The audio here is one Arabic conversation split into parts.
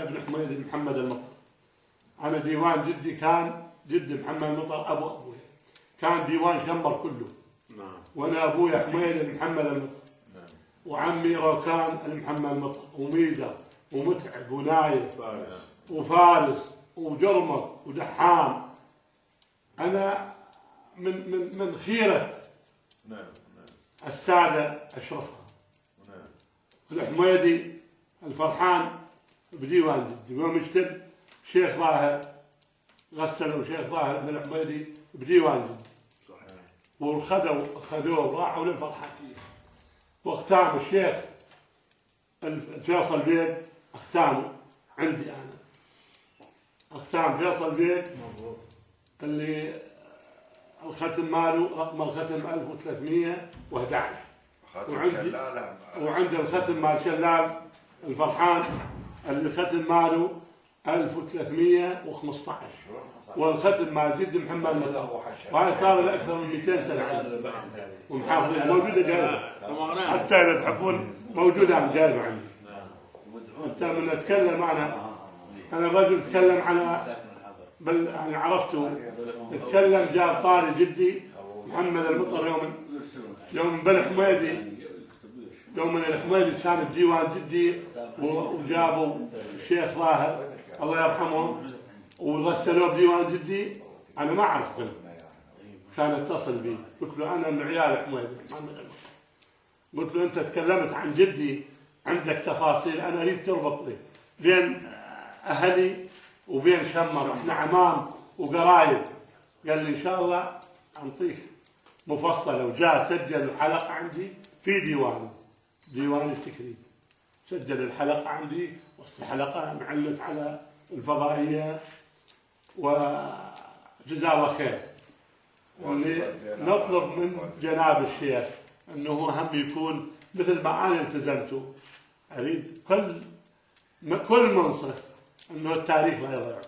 ابن حميد بن محمد المطر. أنا ديوان جدي كان جد محمد المطر أبو أبوي، كان ديوان شمبر كله. وأنا أبوي حميد بن محمد المطر، وعمي روكان محمد المطر، وميزة ومتعب ونايف وفارس وجرمط ودحام. أنا من خيرة السادة أشرفها. الحميدي الفرحان بديوان جدي، يوم اشتد شيخ ظاهر غسلوا شيخ ظاهر بن الحميدي بديوان جدي، وخذوه وراحوا للفرحاتية، واختام الشيخ فيصل بيك اختامه عندي أنا، اختام فيصل بيك اللي الختم ماله رقم الختم 1311، وعندي الختم مال شلال الفرحان اللي ختم ماله 1315، والختم مال جد محمد المطر، وهذا صار له اكثر من 200 سنه ومحافظين موجوده جايبه، حتى اذا تحبون موجوده جايبه عندي. انت من اتكلم انا رجل اتكلم على يعني عرفته، اتكلم جاب طاري جدي محمد المطر يوم بالحميدي، يوم الحميدي كان بديوان جدي، وجابوا الشيخ ظاهر الله يرحمه وغسلوه بديوان جدي. انا ما اعرف كان اتصل بي، قلت له انا من عيال حميدي محمد المطر، قلت له انت تكلمت عن جدي عندك تفاصيل، انا اريد تربط لي بين اهلي وبين شمر، احنا عمام وقرايب. قال لي ان شاء الله انطيك مفصله، وجاء سجل الحلقه عندي في ديوان التكريم، سجل الحلقه عندي، وسط الحلقه معلق على الفضائيه، وجزاه الله خير. نطلب من جناب الشيخ انه هم يكون مثل ما انا التزمته، اريد كل منصف انه التاريخ لا يضيع.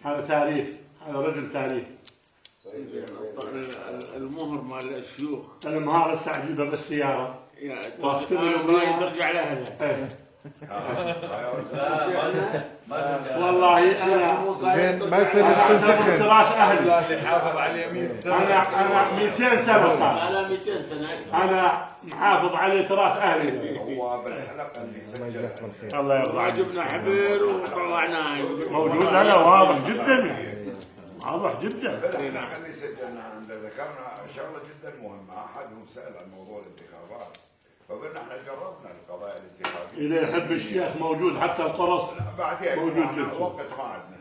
هذا تاريخ، هذا رجل تاريخ. المهر مال الشيوخ، المهر هسه اجيبه بالسياره واختبره ترجع لاهله. والله انا ما يصير نستنسخ تراث اهلي، حافظ عليه 100 سنه. انا 200 سنه صار، على 200 سنه انا محافظ عليه تراث اهلي. هو بالحلقه اللي سجل الله يرضى عليك جبنا حبير وطلعناه موجود. لا واضح جدا، واضح جدا. بالحلقه اللي سجلنا عنده ذكرنا شغله جدا مهمه، احدهم سال عن موضوع الانتخابات، فقلنا احنا جربنا القضايا الانتخابيه. اذا يحب الشيخ موجود، حتى القرص بعدين موجود وقت ما عندنا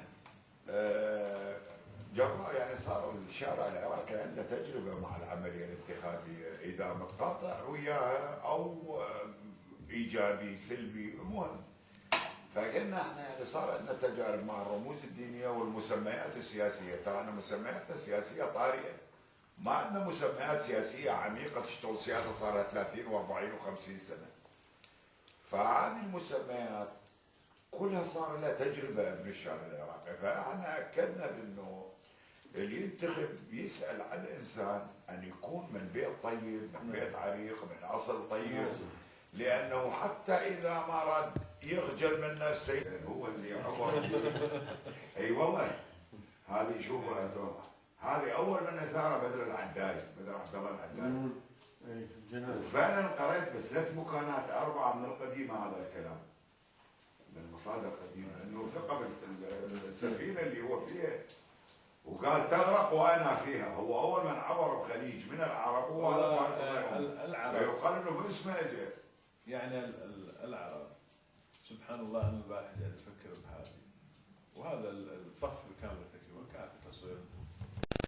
يعني صار الشارع العراقي عنده تجربه مع العمليه الانتخابيه، اذا متقاطع وياها او ايجابي سلبي مهم. فقلنا احنا يعني صار عندنا تجارب مع الرموز الدينيه والمسميات السياسيه، ترى احنا مسمياتنا السياسيه طارئه، ما عندنا مسميات سياسيه عميقه تشتغل سياسه صار لها 30 و40 و50 سنه. فهذه المسميات كلها صار لها تجربه بالشارع العراقي، فاحنا اكدنا بانه اللي ينتخب يسال عن الانسان ان يكون من بيت طيب، من بيت عريق، من اصل طيب، لانه حتى اذا ما راد يخجل من نفسه هو اللي عبر. اي والله هذه شوفوا انتم، هذه اول من اثار بدر العداي، بدر عبد الله العداي. وفعلا قريت بثلاث مكانات 4 من القديمه هذا الكلام من المصادر القديمه، انه ثقه بالسفينه اللي هو فيها، وقال تغرق وانا فيها. هو اول من عبر الخليج من العرب هو العرب، فيقال انه باسمه اجى. يعني العرب سبحان الله، انا الواحد يعني يفكر بهذه، وهذا الطف الكامل الفكري والكافي تصوير